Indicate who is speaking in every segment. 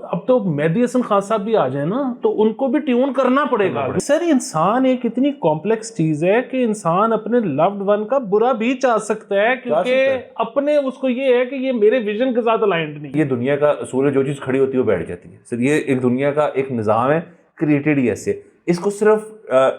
Speaker 1: اب تو مہدی حسن خان صاحب بھی آ جائیں نا تو ان کو بھی ٹیون کرنا پڑے گا. سر انسان ایک اتنی کمپلیکس چیز ہے کہ انسان اپنے لوڈ ون کا برا بھی چاہ سکتا ہے کیونکہ اپنے اس کو یہ ہے کہ یہ میرے ویژن کے ساتھ الائنڈ نہیں.
Speaker 2: یہ دنیا کا اصول ہے, جو چیز کھڑی ہوتی ہے وہ بیٹھ جاتی ہے. سر یہ ایک دنیا کا ایک نظام ہے, کریٹڈ ہی ایسے. اس کو صرف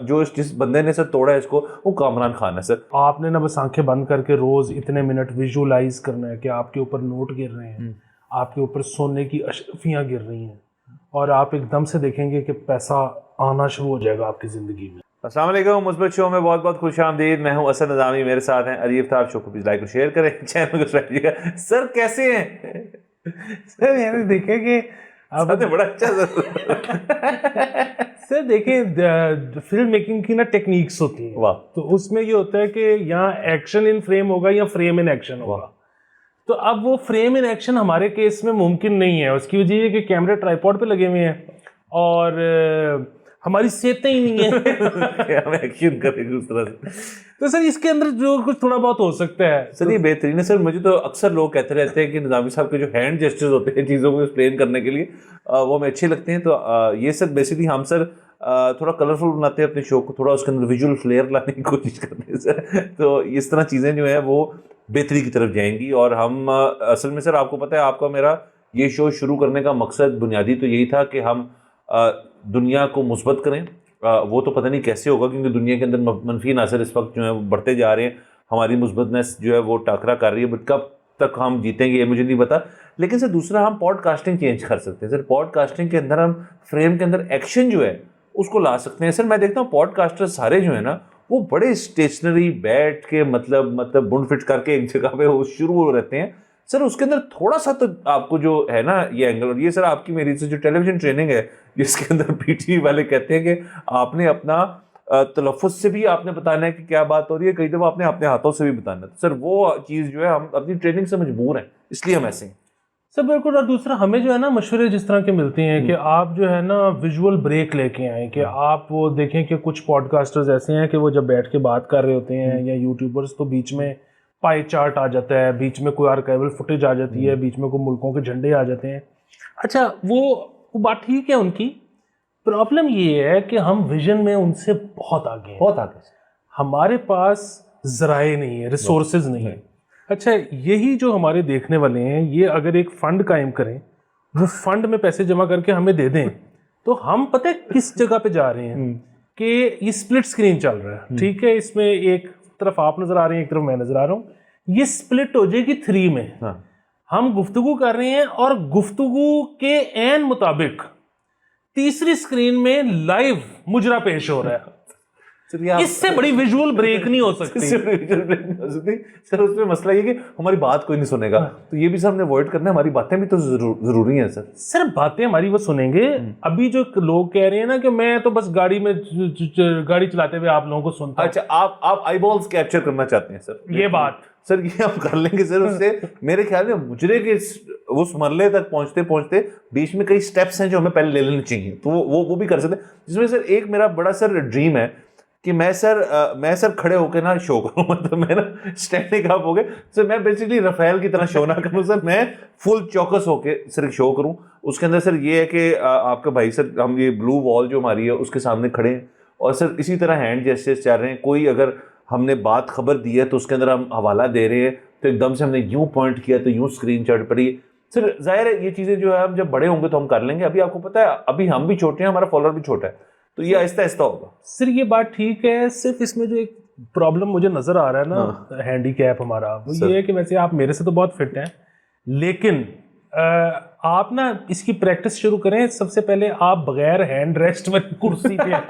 Speaker 2: جو جس بندے نے سر توڑا ہے اس کو, وہ کامران خان ہے. سر
Speaker 1: آپ نے نا بس آنکھیں بند کر کے روز اتنے منٹ ویژولائز کرنا ہے کہ آپ کے اوپر نوٹ گر رہے ہیں, آپ کے اوپر سونے کی اشرفیاں گر رہی ہیں, اور آپ ایک دم سے دیکھیں گے کہ پیسہ آنا شروع ہو جائے گا آپ کی زندگی میں.
Speaker 2: السلام علیکم, مثبت شو میں بہت بہت خوش آمدید. میں ہوں اسد نظامی, میرے ساتھ ہیں علی افطار. شو کو پلیز لائک اور شیئر کریں, چینل کو سبسکرائب کیجیے. سر کیسے ہیں؟
Speaker 1: سر میں نے دیکھا کہ
Speaker 2: آپ نے بڑا اچھا
Speaker 1: سر دیکھیں فلم میکنگ کی نا ٹیکنیکس ہوتی ہیں, تو اس میں یہ ہوتا ہے کہ یہاں ایکشن ان فریم ہوگا یا فریم ان ایکشن ہوگا. تو اب وہ فریم ان ایکشن ہمارے کیس میں ممکن نہیں ہے. اس کی وجہ یہ کہ کیمرے ٹرائی پوڈ پہ لگے ہوئے ہیں اور ہماری صحتیں ہی نہیں ہیں
Speaker 2: ہم ایکشن کریں گے اس طرح سے.
Speaker 1: تو سر اس کے اندر جو کچھ تھوڑا بہت ہو سکتا ہے.
Speaker 2: سر یہ بہترین ہے. سر مجھے تو اکثر لوگ کہتے رہتے ہیں کہ نظامی صاحب کے جو ہینڈ جسچرز ہوتے ہیں چیزوں کو ایکسپلین کرنے کے لیے, وہ ہمیں اچھے لگتے ہیں. تو یہ سر بیسکلی ہم سر تھوڑا کلرفل بناتے ہیں اپنے شو کو, تھوڑا اس کے اندر ویژول فلیئر لانے کی کوشش کرتے ہیں سر. تو اس طرح چیزیں جو ہیں وہ بہتری کی طرف جائیں گی. اور ہم اصل میں سر آپ کو پتہ ہے, آپ کا میرا یہ شو شروع کرنے کا مقصد بنیادی تو یہی تھا کہ ہم دنیا کو مثبت کریں. وہ تو پتہ نہیں کیسے ہوگا کیونکہ دنیا کے اندر منفی عناصر اس وقت جو ہیں وہ بڑھتے جا رہے ہیں. ہماری مثبتنس جو ہے وہ ٹاکرا کر رہی ہے, بٹ کب تک ہم جیتیں گے یہ مجھے نہیں پتا. لیکن سر دوسرا, ہم پوڈ کاسٹنگ چینج کر سکتے ہیں. سر پوڈ کاسٹنگ کے اندر ہم فریم کے اندر ایکشن جو ہے اس کو لا سکتے ہیں. سر میں دیکھتا ہوں پوڈ کاسٹر سارے جو ہیں نا وہ بڑے اسٹیشنری بیٹھ کے مطلب بنڈ فٹ کر کے ایک جگہ پہ وہ شروع رہتے ہیں. سر اس کے اندر تھوڑا سا تو آپ کو جو ہے نا یہ اینگل, اور یہ سر آپ کی میری سے جو ٹیلی ویژن ٹریننگ ہے جس کے اندر پی ٹی وی والے کہتے ہیں کہ آپ نے اپنا تلفظ سے بھی آپ نے بتانا ہے کہ کیا بات ہو رہی ہے, کئی دفعہ آپ نے اپنے ہاتھوں سے بھی بتانا ہے. سر وہ چیز جو ہے ہم اپنی ٹریننگ سے مجبور ہیں, اس لیے ہم ایسے ہیں.
Speaker 1: سر بالکل. اور دوسرا ہمیں جو ہے نا مشورے جس طرح کے ملتے ہیں کہ آپ جو ہے نا ویژول بریک لے کے آئیں, کہ آپ وہ دیکھیں کہ کچھ پوڈ کاسٹرز ایسے ہیں کہ وہ جب بیٹھ کے بات کر رہے ہوتے ہیں یا یوٹیوبرز, تو بیچ میں پائی چارٹ آ جاتا ہے, بیچ میں کوئی آرکائیول فوٹیج آ جاتی ہے, بیچ میں کوئی ملکوں کے جھنڈے آ جاتے ہیں. اچھا وہ بات ٹھیک ہے ان کی. پرابلم یہ ہے کہ ہم ویژن میں ان سے بہت آگے ہیں,
Speaker 2: بہت آگے.
Speaker 1: ہمارے پاس ذرائع نہیں ہے, ریسورسز نہیں ہیں. اچھا یہی جو ہمارے دیکھنے والے ہیں, یہ اگر ایک فنڈ قائم کریں, وہ فنڈ میں پیسے جمع کر کے ہمیں دے دیں, تو ہم پتہ ہے کس جگہ پہ جا رہے ہیں کہ یہ سپلٹ سکرین چل رہا ہے. ٹھیک ہے, اس میں ایک طرف آپ نظر آ رہے ہیں, ایک طرف میں نظر آ رہا ہوں. یہ سپلٹ ہو جائے گی 3 میں. ہم گفتگو کر رہے ہیں اور گفتگو کے عین مطابق تیسری سکرین میں لائیو مجرا پیش ہو رہا ہے. اس سے بڑی ویژول بریک نہیں ہو سکتی.
Speaker 2: سر اس میں مسئلہ یہ کہ ہماری بات کوئی نہیں سنے گا, تو یہ بھی سر ہم نے اوائڈ کرنا ہے. ہماری باتیں بھی تو ضروری ہیں سر.
Speaker 1: سر باتیں ہماری وہ سنیں گے. ابھی جو لوگ کہہ رہے ہیں نا کہ میں تو بس گاڑی چلاتے ہوئے آپ لوگوں کو سنتا ہوں.
Speaker 2: اچھا آپ آئی بالز کیپچر کرنا چاہتے ہیں سر,
Speaker 1: یہ بات
Speaker 2: سر یہ ہم کر لیں گے سر. اس سے میرے خیال میں مجرے کے اس مرحلے تک پہنچتے بیچ میں کئی سٹیپس ہیں جو ہمیں پہلے لے لینے چاہیے, تو وہ بھی کر سکتے ہیں. جس میں سر ایک میرا بڑا سر ڈریم ہے کہ میں سر کھڑے ہو کے نا شو کروں, مطلب میں نا اسٹینڈنگ اپ ہو کے سر میں بیسکلی رفیل کی طرح شو نہ کروں سر, میں فل چوکس ہو کے سر ایک شو کروں. اس کے اندر سر یہ ہے کہ آپ کا بھائی سر, ہم یہ بلو وال جو ہماری ہے اس کے سامنے کھڑے ہیں, اور سر اسی طرح ہینڈ جیسچرز چل رہے ہیں. کوئی اگر ہم نے بات خبر دی ہے تو اس کے اندر ہم حوالہ دے رہے ہیں, تو ایک دم سے ہم نے یوں پوائنٹ کیا تو یوں اسکرین چڑھ پڑی. سر ظاہر ہے یہ چیزیں جو ہے ہم جب بڑے ہوں گے تو ہم کر لیں گے. ابھی آپ کو پتہ ہے ابھی ہم بھی چھوٹے ہیں, ہمارا فالوور بھی چھوٹا ہے, تو یہ آہستہ آہستہ ہوگا.
Speaker 1: سر یہ بات ٹھیک ہے. صرف اس میں جو ایک پرابلم مجھے نظر آ رہا ہے نا ہینڈی کیپ ہمارا, وہ یہ ہے کہ ویسے آپ میرے سے تو بہت فٹ ہیں, لیکن آپ نا اس کی پریکٹس شروع کریں. سب سے پہلے آپ بغیر ہینڈ ریسٹ والی کرسی پہ,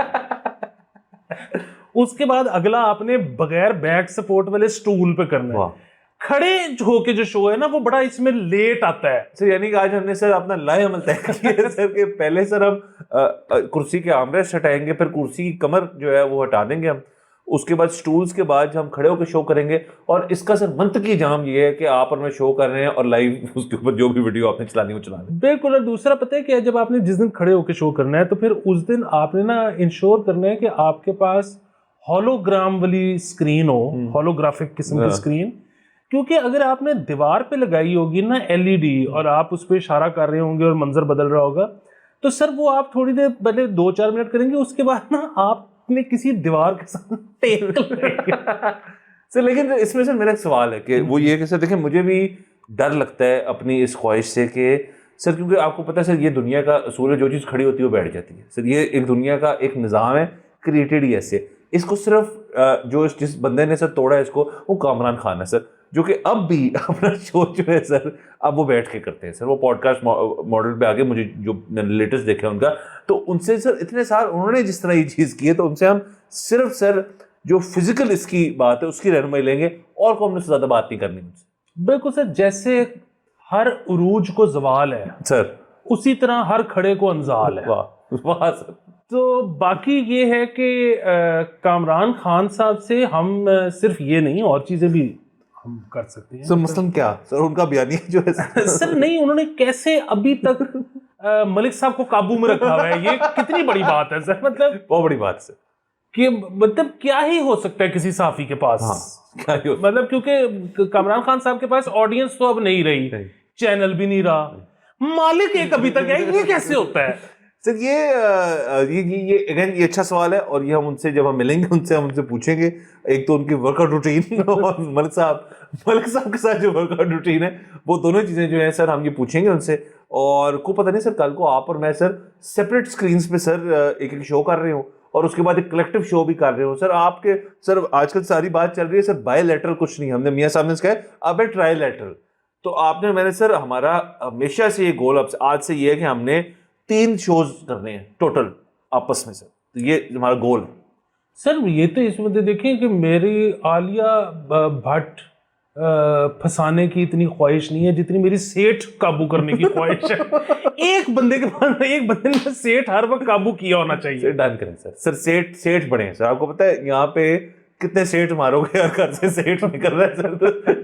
Speaker 1: اس کے بعد اگلا آپ نے بغیر بیک سپورٹ والے سٹول پہ کرنا ہے. کھڑے ہو کے جو شو ہے نا وہ بڑا اس میں لیٹ آتا ہے.
Speaker 2: سر یعنی کہ آج ہم نے سر اپنا لائے عمل طے کیا ہے سر کہ پہلے سر ہم کرسی کے آرم ریسٹ ہٹائیں گے, پھر کرسی کی کمر جو ہے وہ ہٹا دیں گے ہم, اس کے بعد سٹولز کے بعد ہم کھڑے ہو کے شو کریں گے. اور اس کا سر منطقی جام یہ ہے کہ آپ اور میں شو کر رہے ہیں اور لائیو اس کے اوپر جو بھی ویڈیو آپ نے چلانی وہ چلا لیں.
Speaker 1: بالکل. اور دوسرا پتہ ہے کہ جب آپ نے جس دن کھڑے ہو کے شو کرنا ہے تو پھر اس دن آپ نے نا انشور کرنا ہے کہ آپ کے پاس ہولوگرام والی اسکرین ہو, ہولوگرافک قسم کی اسکرین, کیونکہ اگر آپ نے دیوار پہ لگائی ہوگی نا LED اور آپ اس پہ اشارہ کر رہے ہوں گے اور منظر بدل رہا ہوگا تو سر وہ آپ تھوڑی دیر پہلے 2-4 منٹ کریں گے, اس کے بعد نا آپ نے کسی دیوار کے ساتھ ٹیک
Speaker 2: سر لیکن اس میں سر میرا ایک سوال ہے کہ وہ یہ کہ سر دیکھیں مجھے بھی ڈر لگتا ہے اپنی اس خواہش سے کہ سر کیونکہ آپ کو پتہ ہے سر یہ دنیا کا اصول ہے, جو چیز کھڑی ہوتی ہے وہ بیٹھ جاتی ہے سر. یہ ایک دنیا کا ایک نظام ہے کریٹڈ ہی ایسے. اس کو صرف جو جس بندے نے سر توڑا ہے اس کو وہ کامران خان ہے سر, جو کہ اب بھی اپنا شو جو ہے سر اب وہ بیٹھ کے کرتے ہیں سر. وہ پوڈ کاسٹ ماڈل پہ آگے مجھے جو لیٹسٹ دیکھا ان کا, تو ان سے سر اتنے سال انہوں نے جس طرح یہ چیز کی ہے تو ان سے ہم صرف سر جو فزیکل اس کی بات ہے اس کی رہنمائی لیں گے, اور کو ہم نے زیادہ بات نہیں کرنی ان سے.
Speaker 1: بالکل سر, جیسے ہر عروج کو زوال ہے
Speaker 2: سر
Speaker 1: اسی طرح ہر کھڑے کو انزال ہے.
Speaker 2: واہ سر.
Speaker 1: تو باقی یہ ہے کہ کامران خان صاحب سے ہم صرف یہ نہیں اور چیزیں بھی ہم کر سکتے ہیں.
Speaker 2: سر مثلاً کیا سر ان کا بیانیہ جو ہے
Speaker 1: سر نہیں, انہوں نے کیسے ابھی تک ملک صاحب کو قابو میں رکھا ہوا ہے, یہ کتنی بڑی بات ہے سر. مطلب
Speaker 2: بہت بڑی بات ہے
Speaker 1: کہ مطلب کیا ہی ہو سکتا ہے کسی صحافی کے پاس. مطلب کیونکہ کامران خان صاحب کے پاس آڈینس تو اب نہیں رہی, چینل بھی نہیں رہا, مالک ایک ابھی تک ہے. یہ کیسے ہوتا ہے
Speaker 2: سر؟ یہ اچھا سوال ہے, اور یہ ہم ان سے جب ہم ملیں گے ان سے ہم ان سے پوچھیں گے. ایک تو ان کی ورک آؤٹ روٹین اور ملک صاحب کے ساتھ جو ورک آؤٹ روٹین ہے, وہ دونوں چیزیں جو ہیں سر ہم یہ پوچھیں گے ان سے. اور کو پتہ نہیں سر کل کو آپ اور میں سر سیپریٹ اسکرینس پہ سر ایک شو کر رہے ہوں, اور اس کے بعد ایک کلیکٹیو شو بھی کر رہے ہوں سر. آپ کے سر آج کل ساری بات چل رہی ہے سر بائی لیٹرل کچھ نہیں, ہم نے میاں صاحب نے کہا اب ہے ٹرائی لیٹرل. تو آپ نے میں نے سر ہمارا ہمیشہ سے یہ گول آج سے یہ ہے کہ ہم نے 3 شوز کرنے ہیں ٹوٹل آپس میں سر. تو یہ ہمارا گول ہے
Speaker 1: سر. یہ تو اس میں دیکھیں کہ میری عالیہ بھٹ پھنسانے کی اتنی خواہش نہیں ہے جتنی میری سیٹھ قابو کرنے کی خواہش ہے. ایک بندے نے سیٹھ ہر وقت قابو کیا ہونا چاہیے.
Speaker 2: ڈن کریں سر سیٹھ بڑے ہیں سر. آپ کو پتہ ہے یہاں پہ کتنے سیٹ مارو گے, اور گھر سے سیٹ نہیں کر رہا ہے سر,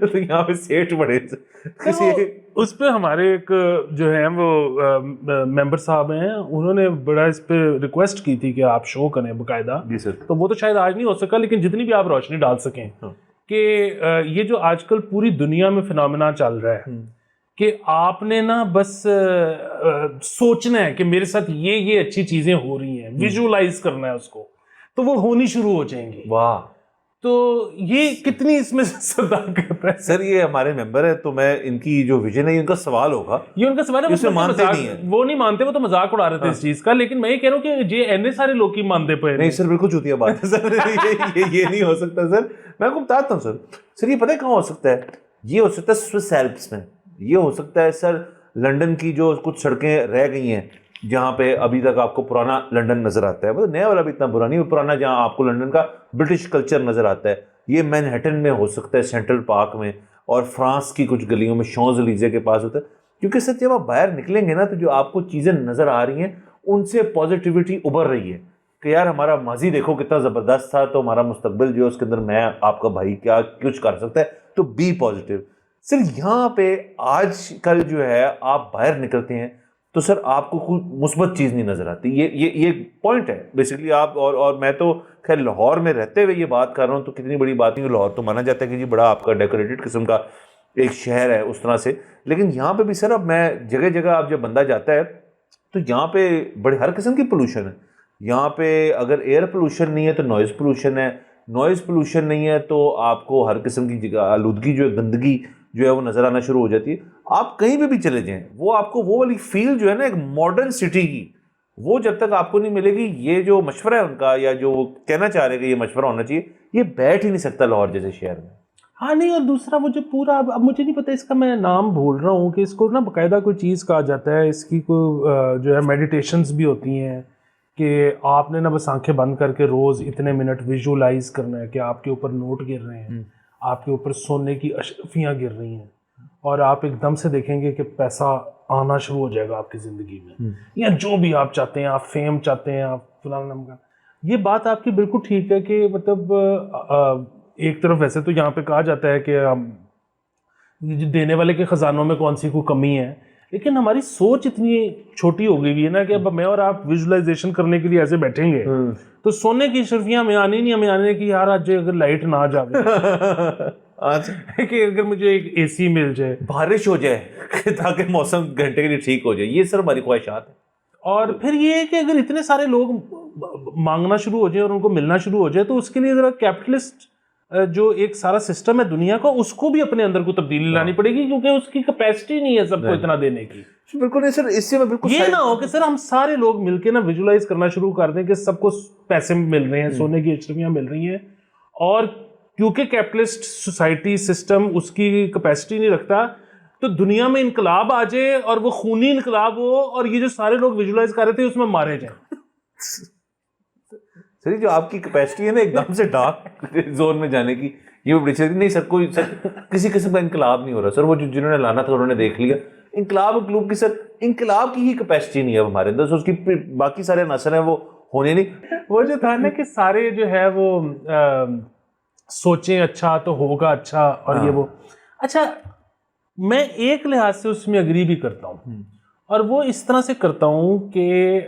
Speaker 2: تو یہاں پہ سیٹ بڑے ہیں.
Speaker 1: اس پہ ہمارے ایک جو ہیں وہ ممبر صاحب ہیں, انہوں نے بڑا اس پہ ریکویسٹ کی تھی کہ آپ شو کریں باقاعدہ.
Speaker 2: جی سر.
Speaker 1: تو وہ تو شاید آج نہیں ہو سکا, لیکن جتنی بھی آپ روشنی ڈال سکیں کہ یہ جو آج کل پوری دنیا میں فینومینا چل رہا ہے کہ آپ نے نا بس سوچنا ہے کہ میرے ساتھ یہ اچھی چیزیں ہو رہی ہیں, ویژولائز کرنا ہے اس کو, تو وہ ہونی شروع ہو جائیں گی.
Speaker 2: واہ.
Speaker 1: تو یہ کتنی اس میں صداقت کرتا ہے
Speaker 2: سر. یہ ہمارے ممبر ہے تو میں ان کی جو ویژن ہے ان کا سوال ہوگا,
Speaker 1: یہ ان کا سوال ہے.
Speaker 2: وہ مانتے نہیں ہیں,
Speaker 1: وہ نہیں مانتے, وہ تو مذاق اڑا رہے تھے اس چیز کا. لیکن میں یہ کہہ رہا ہوں کہ یہ اینے سارے لوگ ہی مانتے پے
Speaker 2: نہیں سر, بالکل چوتیا بات ہے سر. یہ نہیں ہو سکتا سر. میں آپ کو بتاتا ہوں سر, یہ پتہ ہے کہاں ہو سکتا ہے؟ یہ ہو سکتا ہے سوئس ایلپس میں. یہ ہو سکتا ہے سر لنڈن کی جو کچھ سڑکیں رہ گئی ہیں جہاں پہ ابھی تک آپ کو پرانا لنڈن نظر آتا ہے. مطلب نیا والا بھی اتنا برا نہیں, پرانا جہاں آپ کو لنڈن کا برٹش کلچر نظر آتا ہے. یہ مینہٹن میں ہو سکتا ہے, سینٹرل پارک میں, اور فرانس کی کچھ گلیوں میں شانز الیزے کے پاس ہوتا ہے. کیونکہ سر جب آپ باہر نکلیں گے نا تو جو آپ کو چیزیں نظر آ رہی ہیں ان سے پازیٹیوٹی ابھر رہی ہے کہ یار ہمارا ماضی دیکھو کتنا زبردست تھا, تو ہمارا مستقبل جو ہے اس کے اندر میں آپ کا بھائی کیا کچھ کر سکتا ہے. تو بی پازیٹیو. سر یہاں پہ آج کل جو ہے آپ باہر نکلتے ہیں تو سر آپ کو کوئی مثبت چیز نہیں نظر آتی. یہ پوائنٹ ہے بیسکلی. آپ اور میں تو خیر لاہور میں رہتے ہوئے یہ بات کر رہا ہوں, تو کتنی بڑی بات نہیں. لاہور تو مانا جاتا ہے کہ جی بڑا آپ کا ڈیکوریٹڈ قسم کا ایک شہر ہے اس طرح سے, لیکن یہاں پہ بھی سر اب میں جگہ جگہ آپ جب بندہ جاتا ہے تو یہاں پہ بڑے ہر قسم کی پولوشن ہے. یہاں پہ اگر ایئر پولوشن نہیں ہے تو نوائز پولوشن ہے, نوائز پولوشن نہیں ہے تو آپ کو ہر قسم کی جگہ آلودگی جو ہے, گندگی جو ہے وہ نظر آنا شروع ہو جاتی ہے. آپ کہیں پہ بھی چلے جائیں وہ آپ کو وہ والی فیل جو ہے نا ایک ماڈرن سٹی کی, وہ جب تک آپ کو نہیں ملے گی. یہ جو مشورہ ہے ان کا, یا جو وہ کہنا چاہ رہے ہیں کہ یہ مشورہ ہونا چاہیے, یہ بیٹھ ہی نہیں سکتا لاہور جیسے شہر میں.
Speaker 1: ہاں نہیں, اور دوسرا وہ جو پورا, اب مجھے نہیں پتا اس کا, میں نام بھول رہا ہوں کہ اس کو نا باقاعدہ کوئی چیز کہا جاتا ہے, اس کی کوئی جو ہے میڈیٹیشنز بھی ہوتی ہیں کہ آپ نے نا بس آنکھیں بند کر کے روز اتنے منٹ ویژولائز کرنا ہے کہ آپ کے اوپر نوٹ گر رہے ہیں, آپ کے اوپر سونے کی اشرفیاں گر رہی ہیں, اور آپ ایک دم سے دیکھیں گے کہ پیسہ آنا شروع ہو جائے گا آپ کی زندگی میں, یا جو بھی آپ چاہتے ہیں, آپ فیم چاہتے ہیں, آپ فلاں نام کا. یہ بات آپ کی بالکل ٹھیک ہے کہ مطلب ایک طرف ویسے تو یہاں پہ کہا جاتا ہے کہ دینے والے کے خزانوں میں کون سی کوئی کمی ہے, لیکن ہماری سوچ اتنی چھوٹی ہو گئی ہے نا کہ اب میں اور آپ ویژولائزیشن کرنے کے لیے ایسے بیٹھیں گے تو سونے کی اشرفیاں ہمیں آنی نہیں, ہمیں آنے کی یار آج اگر لائٹ نہ آ جائے کہ اگر مجھے ایک اے سی مل جائے,
Speaker 2: بارش ہو جائے تاکہ موسم گھنٹے کے لیے ٹھیک ہو جائے, یہ سر ہماری خواہشات ہیں.
Speaker 1: اور پھر یہ ہے کہ اگر اتنے سارے لوگ مانگنا شروع ہو جائیں اور ان کو ملنا شروع ہو جائے تو اس کے لیے ذرا کیپٹلسٹ جو ایک سارا سسٹم ہے دنیا کا, اس کو بھی اپنے اندر کو تبدیلی لانی پڑے گی, کیونکہ اس کی کیپیسٹی نہیں ہے سب کو اتنا دینے کی.
Speaker 2: بالکل نہیں سر, اس سے میں بالکل
Speaker 1: یہ نہ ہو کہ سر ہم سارے لوگ مل کے نا ویژولائز کرنا شروع کر دیں کہ سب کو پیسے مل رہے ہیں, سونے کی اچھڑیاں مل رہی ہیں, اور کیونکہ کیپٹلسٹ سوسائٹی سسٹم اس کی کیپیسٹی نہیں رکھتا تو دنیا میں انقلاب آ جائے اور وہ خونی انقلاب ہو اور یہ جو سارے لوگ ویژولائز کر رہے تھے اس میں مارے جائیں.
Speaker 2: سر جو آپ کی کیپیسٹی ہے نا ایک دم سے ڈارک زون میں جانے کی, یہ بڑی چیز نہیں سر. کوئی سر کسی قسم کا انقلاب نہیں ہو رہا سر. وہ جنہوں نے لانا تھا انہوں نے دیکھ لیا. انقلاب کی سر انقلاب کی ہی کیپیسٹی نہیں ہے ہمارے اندر, اس کی باقی سارے عناصر ہیں وہ ہونے نہیں.
Speaker 1: وہ جو تھا نا کہ سارے جو ہے وہ سوچیں اچھا تو ہوگا اچھا, اور یہ وہ اچھا, میں ایک لحاظ سے اس میں اگری بھی کرتا ہوں, اور وہ اس طرح سے کرتا ہوں کہ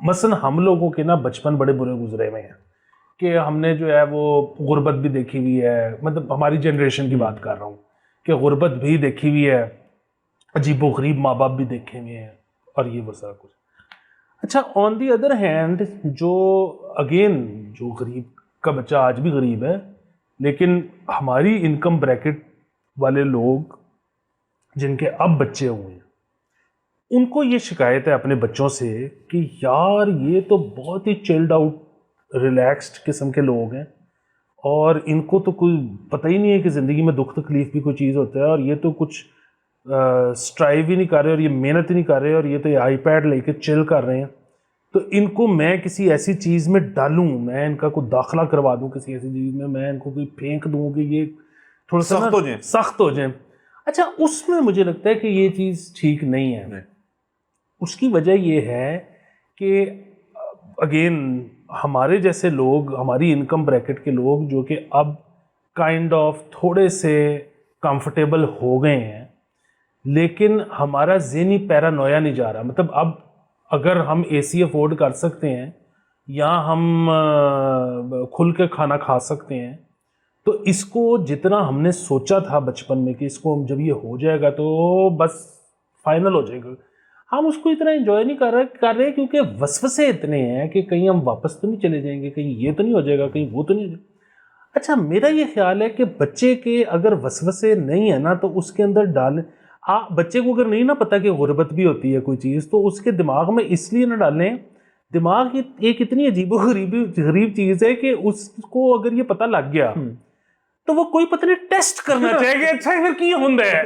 Speaker 1: مثلا ہم لوگوں کے نا بچپن بڑے برے گزرے ہوئے ہیں کہ ہم نے جو ہے وہ غربت بھی دیکھی ہوئی ہے, مطلب ہماری جنریشن کی بات کر رہا ہوں کہ غربت بھی دیکھی ہوئی ہے, عجیب و غریب ماں باپ بھی دیکھے ہوئے ہیں, اور یہ وہ سارا کچھ. اچھا آن دی ادر ہینڈ جو غریب کا بچہ آج بھی غریب ہے, لیکن ہماری انکم بریکٹ والے لوگ جن کے اب بچے ہوئے ہیں ان کو یہ شکایت ہے اپنے بچوں سے کہ یار یہ تو بہت ہی چلڈ آؤٹ ریلیکسڈ قسم کے لوگ ہیں, اور ان کو تو کوئی پتہ ہی نہیں ہے کہ زندگی میں دکھ تکلیف بھی کوئی چیز ہوتا ہے, اور یہ تو کچھ سٹرائیو ہی نہیں کر رہے, اور یہ محنت ہی نہیں کر رہے, اور یہ تو یہ آئی پیڈ لے کے چل کر رہے ہیں. تو ان کو میں کسی ایسی چیز میں ڈالوں, میں ان کا کوئی داخلہ کروا دوں کسی ایسی چیز میں ان کو کوئی پھینک دوں کہ یہ تھوڑا سا سخت ہو جائیں. اچھا اس میں مجھے لگتا ہے کہ یہ چیز ٹھیک نہیں ہے. اس کی وجہ یہ ہے کہ اگین ہمارے جیسے لوگ, ہماری انکم بریکٹ کے لوگ جو کہ اب کائنڈ آف تھوڑے سے کمفرٹیبل ہو گئے ہیں, لیکن ہمارا ذہنی پیرانویا نہیں جا رہا. مطلب اب اگر ہم اے سی افورڈ کر سکتے ہیں یا ہم کھل کے کھانا کھا سکتے ہیں, تو اس کو جتنا ہم نے سوچا تھا بچپن میں کہ اس کو جب یہ ہو جائے گا تو بس فائنل ہو جائے گا, ہم اس کو اتنا انجوائے نہیں کر رہے کیونکہ وسوسے اتنے ہیں کہ کہیں ہم واپس تو نہیں چلے جائیں گے, کہیں یہ تو نہیں ہو جائے گا, کہیں وہ تو نہیں ہو جائے گا. اچھا میرا یہ خیال ہے کہ بچے کے اگر وسوسے نہیں ہے نا تو اس کے اندر ڈالیں. بچے کو اگر نہیں نا پتا کہ غربت بھی ہوتی ہے کوئی چیز, تو اس کے دماغ میں اس لیے نہ ڈالیں. دماغ ایک اتنی عجیب و غریب چیز ہے کہ اس کو اگر یہ پتہ لگ گیا تو وہ کوئی پتہ نہیں ٹیسٹ کرنا چاہے گا اچھا پھر کی ہوندا ہے,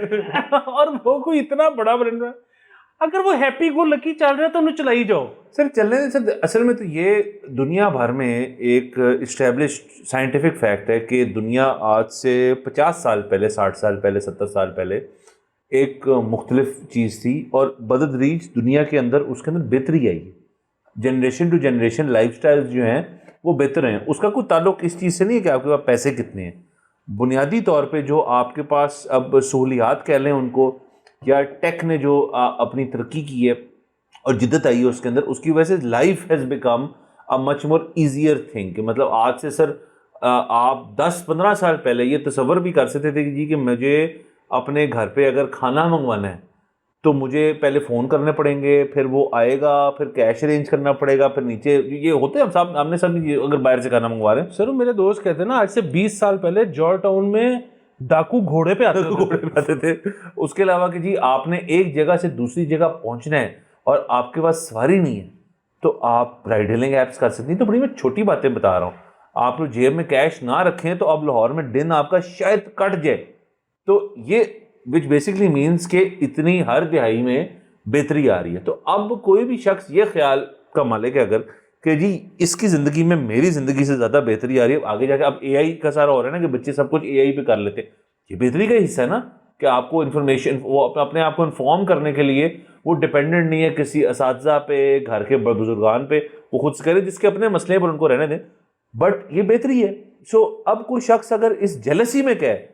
Speaker 1: اور وہ کوئی اتنا بڑا بن رہا ہے. اگر وہ ہیپی گو لکی چل رہا ہے تو انہوں چلائی جاؤ
Speaker 2: سر. چلنے سر اصل میں تو یہ دنیا بھر میں ایک اسٹیبلشڈ سائنٹیفک فیکٹ ہے کہ دنیا آج سے 50 سال پہلے, 60 سال پہلے, 70 سال پہلے ایک مختلف چیز تھی, اور بدتدریج دنیا کے اندر اس کے اندر بہتری آئی ہے. Generation to generation life style جو ہیں وہ بہتر ہیں. اس کا کوئی تعلق اس چیز سے نہیں ہے کہ آپ کے پاس پیسے کتنے ہیں. بنیادی طور پہ جو آپ کے پاس اب سہولیات کہہ لیں ان کو, یا ٹیک نے جو اپنی ترقی کی ہے اور جدت آئی ہے اس کے اندر, اس کی وجہ سے life has become a much more easier thing. کہ مطلب آج سے سر آپ 10-15 سال پہلے یہ تصور بھی کر سکتے تھے کہ جی کہ مجھے اپنے گھر پہ اگر کھانا منگوانا ہے تو مجھے پہلے فون کرنے پڑیں گے, پھر وہ آئے گا, پھر کیش ارینج کرنا پڑے گا, پھر نیچے یہ ہوتے ہیں ہم نے سب اگر باہر سے کھانا منگوا رہے ہیں.
Speaker 1: سر میرے دوست کہتے ہیں نا آج سے 20 سال پہلے جارج ٹاؤن میں ڈاکو گھوڑے پہ
Speaker 2: آتے تھے. اس کے علاوہ کہ جی آپ نے ایک جگہ سے دوسری جگہ پہنچنا ہے اور آپ کے پاس سواری نہیں ہے تو آپ رائڈ ہیلنگ ایپس کر سکتی ہیں. تو بڑی میں چھوٹی باتیں بتا رہا ہوں, آپ جیب میں کیش نہ رکھیں تو اب لاہور میں دن آپ کا شاید کٹ جائے. تو یہ which basically means کہ اتنی ہر دہائی میں بہتری آ رہی ہے. تو اب کوئی بھی شخص یہ خیال کا مالک ہے اگر کہ جی اس کی زندگی میں میری زندگی سے زیادہ بہتری آ رہی ہے, آگے جا کے اب اے آئی کا سارا ہو رہا ہے نا کہ بچے سب کچھ اے آئی پہ کر لیتے, یہ بہتری کا حصہ ہے نا کہ آپ کو انفارمیشن, وہ اپنے آپ کو انفارم کرنے کے لیے وہ ڈپینڈنٹ نہیں ہے کسی اساتذہ پہ, گھر کے بزرگان پہ, وہ خود سے کرے جس کے اپنے مسئلے پر ان کو رہنے دیں. بٹ یہ بہتری ہے. سو اب کوئی شخص اگر اس جیلسی میں کہے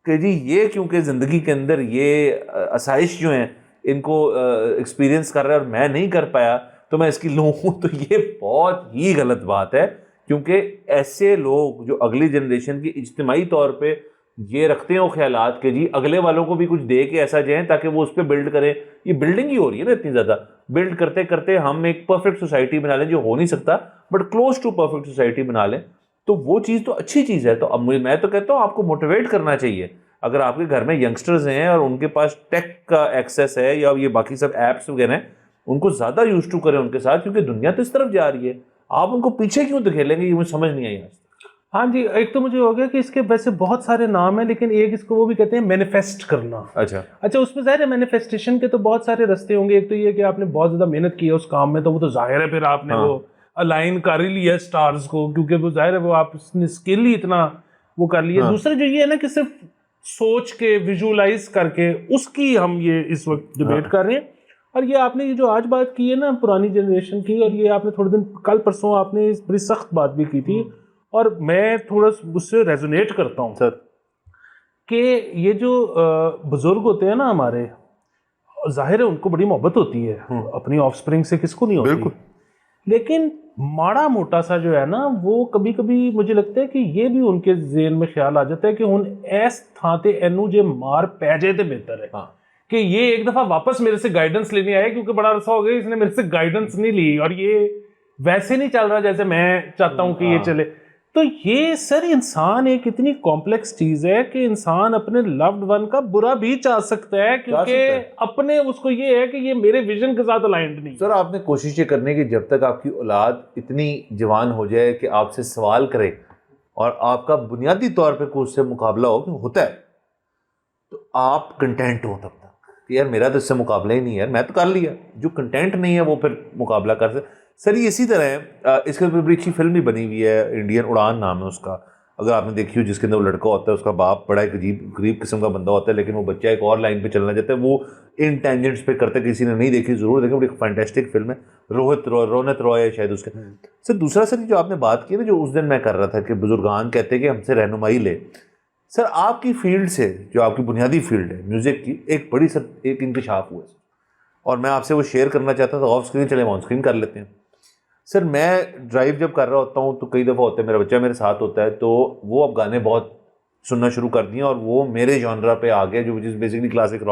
Speaker 2: کہ جی یہ کیونکہ زندگی کے اندر یہ آسائش جو ہیں ان کو ایکسپیرینس کر رہا ہے اور میں نہیں کر پایا تو میں اس کی لوں, تو یہ بہت ہی غلط بات ہے. کیونکہ ایسے لوگ جو اگلی جنریشن کی اجتماعی طور پہ یہ رکھتے ہیں وہ خیالات کہ جی اگلے والوں کو بھی کچھ دے کے ایسا جائیں تاکہ وہ اس پہ بلڈ کریں. یہ بلڈنگ ہی ہو رہی ہے نا اتنی زیادہ. بلڈ کرتے کرتے ہم ایک پرفیکٹ سوسائٹی بنا لیں جو ہو نہیں سکتا but close to perfect society بنا لیں, تو وہ چیز تو اچھی چیز ہے. تو اب میں تو کہتا ہوں آپ کو موٹیویٹ کرنا چاہیے. اگر آپ کے گھر میں ینگسٹرز ہیں اور ان کے پاس ٹیک کا ایکسیس ہے یا یہ باقی سب ایپس وغیرہ ہیں, ان کو زیادہ یوز ٹو کریں ان کے ساتھ, کیونکہ دنیا تو اس طرف جا رہی ہے. آپ ان کو پیچھے کیوں دھکیلیں گے, یہ مجھے سمجھ نہیں آئی.
Speaker 1: ہاں جی, ایک تو مجھے ہو گیا کہ اس کے ویسے بہت سارے نام ہیں, لیکن ایک اس کو وہ بھی کہتے ہیں مینیفیسٹ کرنا. اچھا اس میں ظاہر ہے مینیفیسٹیشن کے تو بہت سارے راستے ہوں گے. ایک تو یہ کہ آپ نے بہت زیادہ محنت کی ہے اس کام میں, تو وہ تو ظاہر ہے پھر آپ نے وہ الائن کر ہی لیا سٹارز کو, کیونکہ وہ ظاہر ہے وہ آپ نے اسکل ہی اتنا وہ کر لیا. دوسرا جو یہ ہے نا کہ صرف سوچ کے ویژولائز کر کے اس کی ہم یہ اس وقت ڈبیٹ کر رہے ہیں. اور یہ آپ نے یہ جو آج بات کی ہے نا پرانی جنریشن کی, اور یہ آپ نے تھوڑے دن کل پرسوں آپ نے بڑی سخت بات بھی کی تھی, اور میں تھوڑا اس سے ریزونیٹ کرتا ہوں سر, کہ یہ جو بزرگ ہوتے ہیں نا ہمارے, ظاہر ہے ان کو بڑی محبت ہوتی ہے اپنی آف اسپرنگ سے, کس کو نہیں ہوتی, لیکن ماڑا موٹا سا جو ہے نا وہ کبھی کبھی مجھے لگتا ہے کہ یہ بھی ان کے ذہن میں خیال آ جاتا ہے کہ ہن ایس تھاں تے اینو جے مار پی جائے تے بہتر ہے کہ یہ ایک دفعہ واپس میرے سے گائیڈنس لینے آئے, کیونکہ بڑا عرصہ ہو گیا اس نے میرے سے گائیڈنس نہیں لی اور یہ ویسے نہیں چل رہا جیسے میں چاہتا ہوں کہ یہ چلے. تو یہ سر انسان ایک اتنی کمپلیکس چیز ہے کہ انسان اپنے لوڈ ون کا برا بھی چاہ سکتا ہے, کیونکہ اپنے اس کو یہ ہے کہ یہ میرے ویژن کے ساتھ الائنڈ نہیں.
Speaker 2: سر آپ نے کوشش یہ کرنے کی جب تک آپ کی اولاد اتنی جوان ہو جائے کہ آپ سے سوال کرے اور آپ کا بنیادی طور پہ کوئی اس سے مقابلہ ہو, کہ ہوتا ہے, تو آپ کنٹینٹ ہو تب تک کہ یار میرا تو اس سے مقابلہ ہی نہیں ہے, میں تو کر لیا. جو کنٹینٹ نہیں ہے وہ پھر مقابلہ کر سکتے. سر یہ اسی طرح ہے, اس کے اوپر بڑی اچھی فلم بھی بنی ہوئی ہے, انڈین اڑان نام ہے اس کا, اگر آپ نے دیکھی ہو, جس کے اندر وہ لڑکا ہوتا ہے, اس کا باپ بڑا ایک غریب قسم کا بندہ ہوتا ہے, لیکن وہ بچہ ایک اور لائن پہ چلنا چاہتا ہے, وہ ان ٹینجنٹس پہ کرتا ہے. کسی نے نہیں دیکھی ضرور دیکھیں, بڑی فینٹیسٹک فلم ہے. رونت رائے ہے شاید اس کے. سر دوسرا سر جو آپ نے بات کی نا, جو اس دن میں کر رہا تھا کہ بزرگان کہتے ہیں کہ ہم سے رہنمائی لے. سر آپ کی فیلڈ سے, جو آپ کی بنیادی فیلڈ ہے میوزک کی, ایک بڑی سر ایک انکشاف ہوا ہے, اور میں آپ سے وہ شیئر کرنا چاہتا ہوں. تو آف اسکرین چلے آن اسکرین کر لیتے ہیں. سر میں ڈرائیو جب کر رہا ہوتا ہوں تو کئی دفعہ ہوتا ہے میرا بچہ میرے ساتھ ہوتا ہے, تو وہ اب گانے بہت سننا شروع کر دیے, اور وہ میرے جانرا پہ آ گئے, جو which is basically classic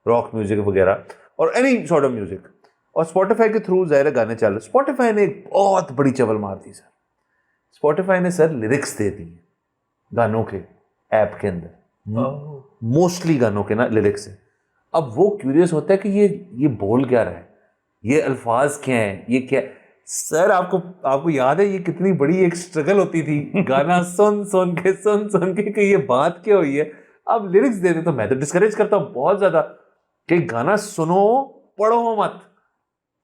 Speaker 2: rock music وغیرہ, اور اینی سارٹ آف میوزک. اور اسپوٹیفائی کے تھرو ظاہر گانے چل رہے. اسپوٹیفائی نے ایک بہت بڑی چول مار دی سر. اسپوٹیفائی نے سر لیرکس دے دی گانوں کے ایپ کے اندر, موسٹلی گانوں کے نا لیرکس ہے. اب وہ کیوریس ہوتا ہے کہ یہ بول کیا رہا ہے, یہ الفاظ کیا ہیں, یہ کیا. سر آپ کو یاد ہے یہ کتنی بڑی ایک اسٹرگل ہوتی تھی, گانا سن کے کہ یہ بات کیا ہوئی ہے. اب لیرکس دے دیں تو میں تو ڈسکریج کرتا ہوں بہت زیادہ کہ گانا سنو پڑھو مت.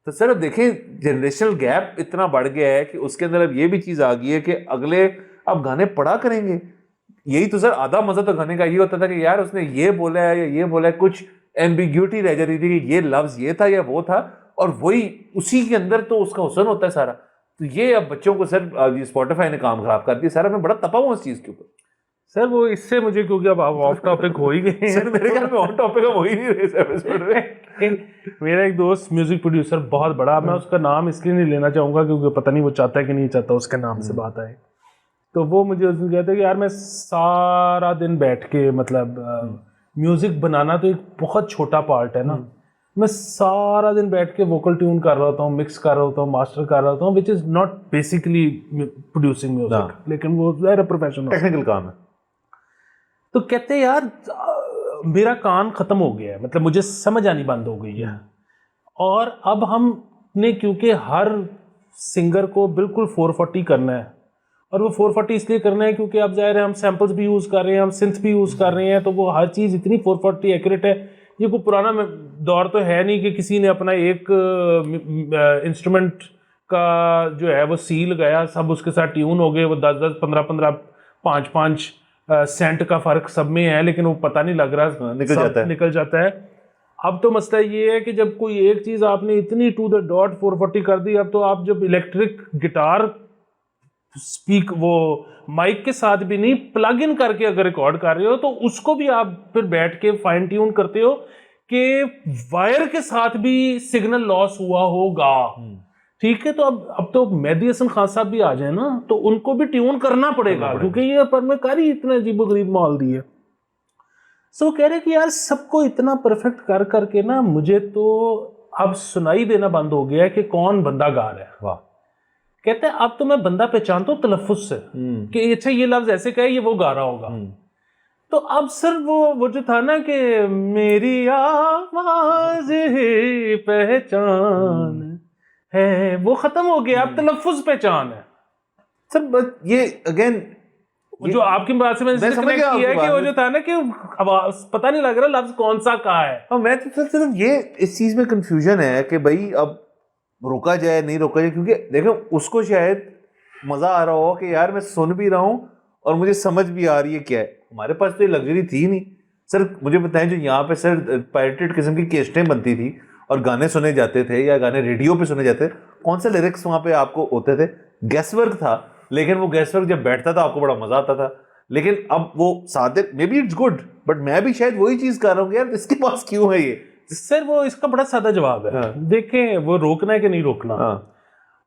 Speaker 2: تو سر اب دیکھیں جنریشنل گیپ اتنا بڑھ گیا ہے کہ اس کے اندر اب یہ بھی چیز آ گئی ہے کہ اگلے اب گانے پڑھا کریں گے. یہی تو سر آدھا مزہ تو گانے کا یہ ہوتا تھا کہ یار اس نے یہ بولا ہے یا یہ بولا ہے, کچھ ایمبیگیوٹی رہ جاتی تھی کہ یہ لفظ یہ تھا یا وہ تھا, اور وہی اسی کے اندر تو اس کا حسن ہوتا ہے سارا. تو یہ اب بچوں کو سر اسپوٹیفائی نے کام خراب کر دیا. سر میں بڑا تپا ہوں اس چیز کے اوپر.
Speaker 1: سر وہ اس سے مجھے کیونکہ اب آپ آف ٹاپک ہو ہی گئے
Speaker 2: سر, میرے خیال میں آن ٹاپک ہم ہو ہی نہیں رہے سر.
Speaker 1: میرا ایک دوست میوزک پروڈیوسر بہت بڑا, میں اس کا نام اس لیے نہیں لینا چاہوں گا کیونکہ پتہ نہیں وہ چاہتا ہے کہ نہیں چاہتا اس کے نام سے بات آئے. تو وہ مجھے اس دن کہتا ہے کہ یار میں سارا دن بیٹھ کے, مطلب میوزک بنانا تو ایک بہت چھوٹا پارٹ ہے نا, میں سارا دن بیٹھ کے ووکل ٹیون کر رہا ہوتا ہوں, مکس کر رہا ہوتا ہوں, ماسٹر کر رہا ہوتا ہوں, which is not basically producing music, لیکن وہ ظاہر پروفیشن
Speaker 2: ٹیکنیکل کام ہے.
Speaker 1: تو کہتے یار میرا کان ختم ہو گیا ہے, مطلب مجھے سمجھ آنی بند ہو گئی ہے, اور اب ہم نے کیونکہ ہر سنگر کو بالکل 440 کرنا ہے, اور وہ 440 اس لیے کرنا ہے کیونکہ اب ظاہر ہے ہم سیمپلز بھی یوز کر رہے ہیں, ہم سنتھ بھی یوز کر رہے ہیں, تو وہ ہر چیز اتنی 440 ایکوریٹ ہے. یہ کوئی پرانا دور تو ہے نہیں کہ کسی نے اپنا ایک انسٹرومنٹ کا جو ہے وہ سی لگایا, سب اس کے ساتھ ٹیون ہو گئے, وہ 10 15 5 سینٹ کا فرق سب میں ہے, لیکن وہ پتہ نہیں لگ رہا, نکل جاتا ہے. اب تو مسئلہ یہ ہے کہ جب کوئی ایک چیز آپ نے اتنی ٹو دا ڈاٹ 440 کر دی, اب تو آپ جب الیکٹرک گٹار وہ مائک کے ساتھ بھی نہیں, پلگ ان کر کے اگر ریکارڈ کر رہے ہو تو اس کو بھی آپ پھر بیٹھ کے فائن ٹیون کرتے ہو کہ وائر کے ساتھ بھی سگنل لاس ہوا ہوگا, ٹھیک ہے. تو اب تو مہدی حسن خان صاحب بھی آ جائیں نا تو ان کو بھی ٹیون کرنا پڑے گا, کیونکہ یہ پر میں کاری اتنا عجیب و غریب ماحول دی ہے. سو کہہ رہے کہ یار سب کو اتنا پرفیکٹ کر کے نا مجھے تو اب سنائی دینا بند ہو گیا ہے کہ کون بندہ گا رہا ہے.
Speaker 2: واہ.
Speaker 1: کہتے ہیں اب تو میں بندہ پہچانتا ہوں تلفظ سے کہ اچھا یہ لفظ ایسے کہے یہ وہ گا رہا ہوگا. تو اب سر وہ جو تھا نا کہ میری آواز ہی پہچان ہے وہ ختم ہو گیا, اب تلفظ پہچان ہے.
Speaker 2: سر یہ اگین
Speaker 1: جو آپ کی بات سے میں نے کنیکٹ کیا ہے کہ وہ جو تھا نا کہ پتہ نہیں لگ رہا لفظ کون سا کہا ہے.
Speaker 2: اور میں تو صرف یہ اس چیز میں کنفیوژن ہے کہ بھائی اب روکا جائے نہیں روکا جائے, کیونکہ دیکھو اس کو شاید مزہ آ رہا ہو کہ یار میں سن بھی رہا ہوں اور مجھے سمجھ بھی آ رہی ہے کیا ہے. ہمارے پاس تو یہ لگژری تھی نہیں سر. مجھے بتائیں جو یہاں پہ سر پائریٹڈ قسم کی کیسٹیں بنتی تھی اور گانے سنے جاتے تھے یا گانے ریڈیو پہ سنے جاتے تھے, کون سے لیرکس وہاں پہ آپ کو ہوتے تھے؟ گیس ورک تھا, لیکن وہ گیس ورک جب بیٹھتا تھا آپ کو بڑا مزہ آتا تھا. لیکن اب وہ Sadiq maybe it's good, but میں بھی شاید وہی چیز کر رہا ہوں کہ یار اس کے پاس کیوں ہے یہ.
Speaker 1: سر وہ اس کا بڑا سادہ جواب ہے. دیکھیں وہ روکنا ہے کہ نہیں روکنا.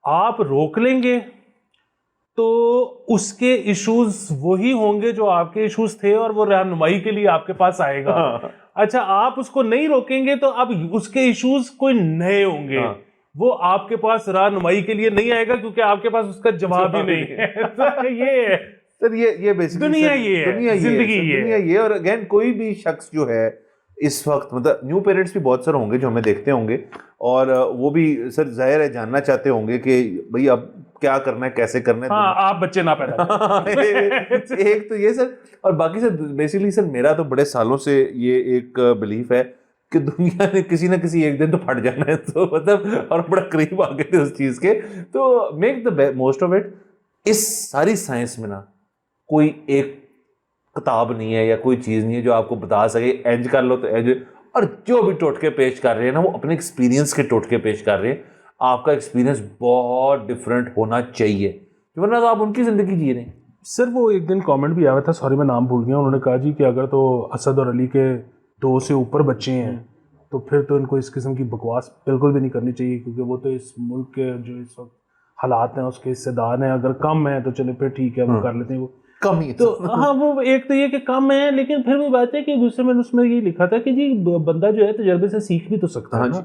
Speaker 1: آپ روک لیں گے تو اس کے ایشوز وہی ہوں گے جو آپ کے ایشوز تھے اور وہ رہنمائی کے لیے آپ کے پاس آئے گا. اچھا آپ اس کو نہیں روکیں گے تو اب اس کے ایشوز کوئی نئے ہوں گے, وہ آپ کے پاس رہنمائی کے لیے نہیں آئے گا کیونکہ آپ کے پاس اس کا جواب ہی نہیں ہے. یہ ہے
Speaker 2: سر یہ بیسیکلی
Speaker 1: دنیا یہ ہے, زندگی یہ ہے.
Speaker 2: اور اگین کوئی بھی شخص جو ہے اس وقت مطلب نیو پیرنٹس بھی بہت سارے ہوں گے جو ہمیں دیکھتے ہوں گے اور وہ بھی سر ظاہر ہے جاننا چاہتے ہوں گے کہ بھئی اب کیا کرنا ہے کیسے کرنا ہے.
Speaker 1: ہاں آپ بچے نہ پیدا کریں.
Speaker 2: ایک تو یہ سر, اور باقی سر بیسیکلی سر میرا تو بڑے سالوں سے یہ ایک بلیف ہے کہ دنیا نے کسی نہ کسی ایک دن تو پھٹ جانا ہے, تو مطلب اور بڑا قریب آ گئے تھے اس چیز کے. تو make the most of it. اس ساری سائنس میں نا کوئی ایک کتاب نہیں ہے یا کوئی چیز نہیں ہے جو آپ کو بتا سکے اینج کر لو تو اینج, اور جو بھی ٹوٹکے پیش کر رہے ہیں نا وہ اپنے ایکسپیرینس کے ٹوٹکے پیش کر رہے ہیں. آپ کا ایکسپیرینس بہت ڈفرینٹ ہونا چاہیے ورنہ تو آپ ان کی زندگی جی رہے ہیں.
Speaker 1: سر وہ ایک دن کامنٹ بھی آیا تھا, سوری میں نام بھول گیا, انہوں نے کہا جی کہ اگر تو اسد اور علی کے 2 سے اوپر بچے ہیں تو پھر تو ان کو اس قسم کی بکواس بالکل بھی نہیں کرنی چاہیے, کیونکہ وہ تو اس ملک کے جو اس وقت حالات ہیں اس کے حصے دار ہیں. اگر کم ہیں تو چلے پھر ٹھیک ہے وہ کر لیتے ہیں, وہ
Speaker 2: کم ہی
Speaker 1: تو ہاں وہ ایک تو یہ کہ کم ہے, لیکن پھر وہ بات ہے کہ دوسرے میں اس میں یہ لکھا تھا کہ جی بندہ جو ہے تجربے سے سیکھ بھی تو سکتا ہے نا.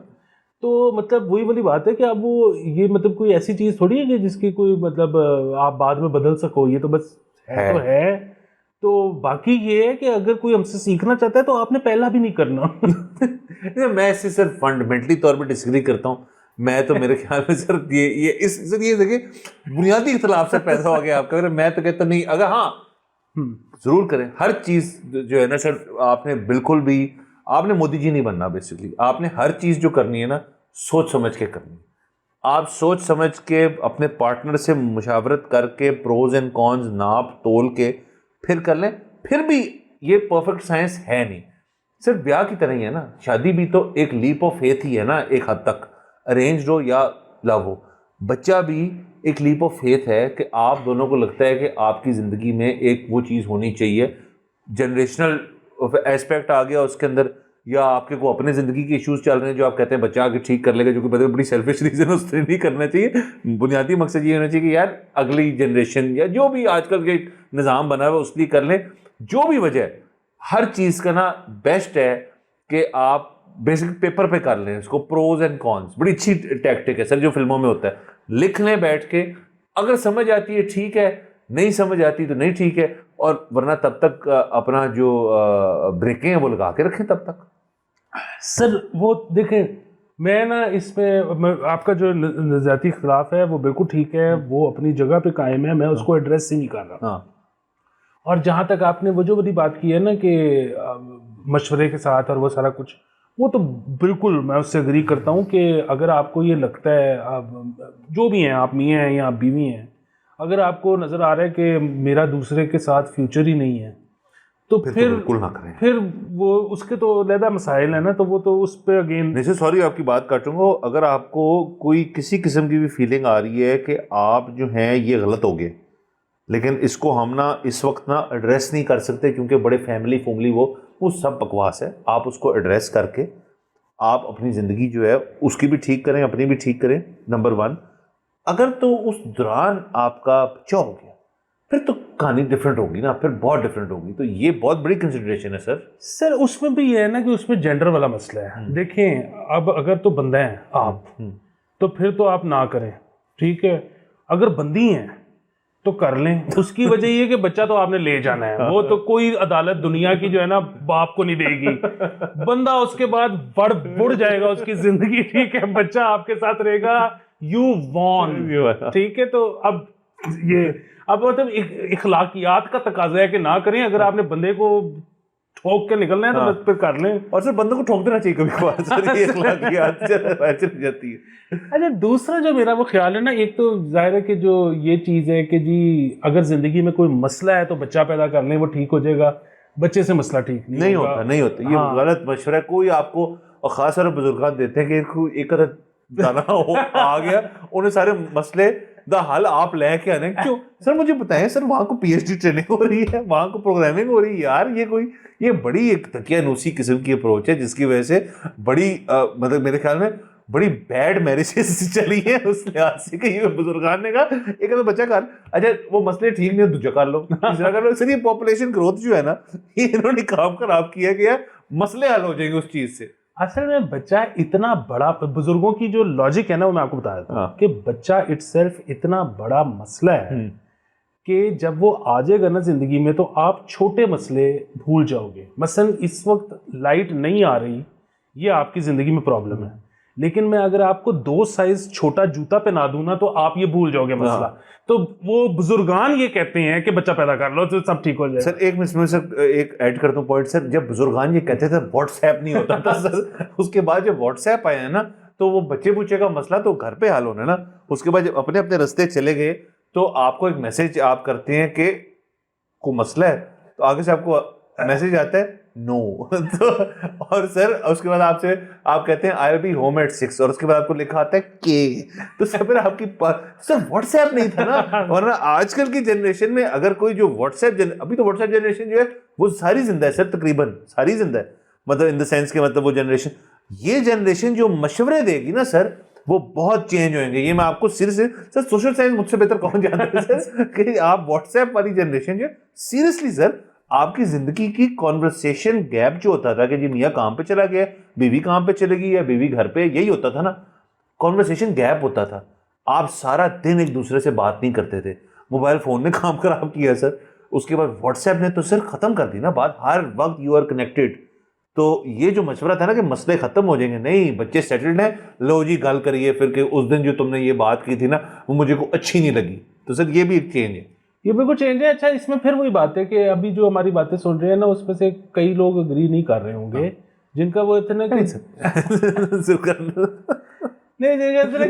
Speaker 1: تو مطلب وہی والی بات ہے کہ اب وہ یہ مطلب کوئی ایسی چیز تھوڑی ہے کہ جس کی کوئی مطلب آپ بعد میں بدل سکو, یہ تو بس ہے تو ہے. تو باقی یہ ہے کہ اگر کوئی ہم سے سیکھنا چاہتا ہے تو آپ نے پہلا بھی نہیں کرنا.
Speaker 2: میں اس سے سر فنڈامنٹلی طور پہ ڈسگری کرتا ہوں. میں تو میرے خیال میں سر یہ دیکھیں بنیادی اختلاف سے پیدا ہو گیا آپ کا. میں تو کہتا نہیں, اگر ہاں ضرور کریں ہر چیز جو ہے نا سر. آپ نے بالکل بھی آپ نے مودی جی نہیں بننا, بیسکلی آپ نے ہر چیز جو کرنی ہے نا سوچ سمجھ کے کرنی ہے. آپ سوچ سمجھ کے اپنے پارٹنر سے مشاورت کر کے پروز اینڈ کونز ناپ تول کے پھر کر لیں. پھر بھی یہ پرفیکٹ سائنس ہے نہیں. صرف بیاہ کی طرح ہی ہے نا, شادی بھی تو ایک لیپ آف فیتھ ہی ہے نا ایک حد تک, ارینجڈ ہو یا لو ہو. بچہ بھی ایک لیپ آف فیتھ ہے کہ آپ دونوں کو لگتا ہے کہ آپ کی زندگی میں ایک وہ چیز ہونی چاہیے. جنریشنل ایسپیکٹ آ گیا اس کے اندر, یا آپ کے کو اپنے زندگی کے ایشوز چل رہے ہیں جو آپ کہتے ہیں بچہ آگے ٹھیک کر لے گا, جو کہ بڑی سیلفش ریزن ہے, اس نے نہیں کرنا چاہیے. بنیادی مقصد یہ ہونا چاہیے کہ یار اگلی جنریشن یا جو بھی آج کل کے نظام بنا ہوا ہے اس لیے کر لیں. جو بھی وجہ ہے ہر چیز کا نا بیسٹ ہے کہ آپ بیسک پیپر پہ کر لیں اس کو, پروز اینڈ کونس. بڑی اچھی ٹیکٹک ہے سر جو فلموں میں ہوتا ہے, لکھ لیں بیٹھ کے, اگر سمجھ آتی ہے ٹھیک ہے, نہیں سمجھ آتی تو نہیں ٹھیک ہے, اور ورنہ تب تک اپنا جو بریکیں ہیں وہ لگا کے رکھیں تب تک.
Speaker 1: سر وہ دیکھیں میں نا اس میں آپ کا جو نظریاتی اختلاف ہے وہ بالکل ٹھیک ہے, وہ اپنی جگہ پہ قائم ہے, میں اس کو ایڈریس ہی نہیں کر رہا. اور جہاں تک آپ نے وہ جو بڑی بات کی ہے نا کہ مشورے کے ساتھ اور وہ سارا کچھ, وہ تو بالکل میں اس سے اگری کرتا ہوں کہ اگر آپ کو یہ لگتا ہے جو بھی ہیں, آپ میاں ہیں یا آپ بیوی ہیں, اگر آپ کو نظر آ رہا ہے کہ میرا دوسرے کے ساتھ فیوچر ہی نہیں ہے تو پھر
Speaker 2: بالکل نہ کریں.
Speaker 1: پھر وہ اس کے تو علیحدہ مسائل ہیں نا, تو وہ تو اس پہ اگین
Speaker 2: نہیں سر سوری آپ کی بات کاٹوں گا. اگر آپ کو کوئی کسی قسم کی بھی فیلنگ آ رہی ہے کہ آپ جو ہیں یہ غلط ہو گئے, لیکن اس کو ہم نا اس وقت نا ایڈریس نہیں کر سکتے کیونکہ بڑے فیملی وہ سب بکواس ہے. آپ اس کو ایڈریس کر کے آپ اپنی زندگی جو ہے اس کی بھی ٹھیک کریں, اپنی بھی ٹھیک کریں, نمبر 1. اگر تو اس دوران آپ کا بچہ ہو گیا پھر تو کہانی ڈفرینٹ ہوگی نا, پھر بہت ڈفرینٹ ہوگی. تو یہ بہت بڑی کنسیڈریشن ہے سر.
Speaker 1: سر اس میں بھی یہ ہے نا کہ اس میں جینڈر والا مسئلہ ہے. دیکھیں اب اگر تو بندہ ہیں آپ تو پھر تو آپ نہ کریں, ٹھیک ہے. اگر بندی ہیں تو کر لیں. اس کی وجہ یہ کہ بچہ تو آپ نے لے جانا ہے, وہ تو کوئی عدالت دنیا کی جو ہے نا باپ کو نہیں دے گی. بندہ اس کے بعد بڑھ جائے گا اس کی زندگی, ٹھیک ہے. بچہ آپ کے ساتھ رہے گا, یو وان, ٹھیک ہے. تو اب مطلب اخلاقیات کا تقاضا ہے کہ نہ کریں. اگر آپ نے بندے کو ٹھوک کے نکلنا ہے تو بس پھر کر لیں.
Speaker 2: اور سر بندوں کو ٹھوک دینا چاہیے کبھی کبھار, سر یہ اخلاقیات چل جاتی ہے.
Speaker 1: اچھا دوسرا جو میرا وہ خیال ہے نا, ایک تو ظاہر ہے کہ جو یہ چیز ہے کہ جی اگر زندگی میں کوئی مسئلہ ہے تو بچہ پیدا کر لیں, وہ ٹھیک ہو جائے گا. بچے سے مسئلہ ٹھیک نہیں
Speaker 2: ہوتا. یہ غلط مشورہ ہے. کوئی آپ کو, اور خاص طور پر بزرگان دیتے ہیں کہ ایک دانا آ گیا انہیں سارے مسئلے دا حل آپ لے کے آنے. کیوں سر مجھے بتائیں سر, وہاں کو پی ایچ ڈی ٹریننگ ہو رہی ہے, وہاں کو پروگرامنگ ہو رہی ہے. یار یہ بڑی ایک تکیہ نوسی قسم کی اپروچ ہے جس کی وجہ سے بڑی مطلب میرے خیال میں بڑی بیڈ میریجز چلی ہیں اس لحاظ سے کہ یہ بزرگان نے کہا ایک بچہ کر, اچھا وہ مسئلے ٹھیک نہیں, دوسرا کر لو, تیسرا کر لو. سر یہ پاپولیشن گروتھ جو ہے نا, یہ انہوں نے کام خراب کیا کہ مسئلے حل ہو جائیں گے اس چیز سے.
Speaker 1: اصل میں بچہ اتنا بڑا, بزرگوں کی جو لاجک ہے نا وہ میں آپ کو بتا دیتا ہوں کہ بچہ اٹ سیلف اتنا بڑا مسئلہ ہے کہ جب وہ آ جائے گا نا زندگی میں تو آپ چھوٹے مسئلے بھول جاؤ گے. مثلا اس وقت لائٹ نہیں آ رہی, یہ آپ کی زندگی میں پرابلم ہے, لیکن میں اگر آپ کو 2 سائز چھوٹا جوتا پہنا دوں نا تو آپ یہ بھول جاؤ گے مسئلہ. تو وہ بزرگان یہ کہتے ہیں کہ بچہ پیدا کر لو تو سب ٹھیک ہو جائے.
Speaker 2: سر ایک میں سر ایک ایڈ کرتا ہوں پوائنٹ. سر جب بزرگان یہ کہتے تھے واٹس ایپ نہیں ہوتا تھا سر, اس کے بعد جب واٹس ایپ آیا ہے نا تو وہ بچے بچے کا مسئلہ تو گھر پہ حل ہونا ہے نا. اس کے بعد جب اپنے اپنے رستے چلے گئے تو آپ کو ایک میسج آپ کرتے ہیں کہ کوئی مسئلہ ہے, تو آگے سے آپ کو میسج آتا ہے نو. اور سر اس کے بعد آپ کہتے ہیں آئی ول بی ہوم ایٹ 6, اور اس کے بعد آپ کو لکھا آتا ہے کے. تو سر پھر آپ کی سر واٹس ایپ نہیں تھا نا. ورنہ آج کل کی جنریشن میں اگر کوئی جو واٹس ایپ, ابھی تو واٹس ایپ جنریشن جو ہے وہ ساری زندہ ہے سر, تقریباً ساری زندہ ہے. مطلب ان دا سینس کہ مطلب وہ جنریشن, یہ جنریشن جو مشورے دے گی نا سر وہ بہت چینج ہوئیں گے. یہ میں آپ کو سیریسلی سر, سوشل سائنس مجھ سے بہتر کون جانتا ہے سر کہ آپ واٹس ایپ والی جنریشن جو سیریسلی سر آپ کی زندگی کی کانورسیشن گیپ جو ہوتا تھا کہ جی میاں کام پہ چلا گیا, بیوی کام پہ چلے گئی یا بیوی گھر پہ, یہی ہوتا تھا نا, کانورسیشن گیپ ہوتا تھا. آپ سارا دن ایک دوسرے سے بات نہیں کرتے تھے. موبائل فون نے کام خراب کیا سر. اس کے بعد واٹس ایپ نے تو سر ختم کر دی نا بات, ہر وقت یو آر کنیکٹڈ. تو یہ جو مشورہ تھا نا کہ مسئلے ختم ہو جائیں گے, نہیں, بچے سیٹلڈ ہیں, لو جی گل کریے پھر کہ اس دن جو تم نے یہ بات کی تھی نا وہ مجھے کو اچھی نہیں لگی. تو سر یہ بھی ایک چینج ہے,
Speaker 1: یہ بالکل چینج ہے. اچھا اس میں پھر وہی بات ہے کہ ابھی جو ہماری باتیں سن رہے ہیں نا اس میں سے کئی لوگ اگری نہیں کر رہے ہوں گے جن کا وہ اتنا نہیں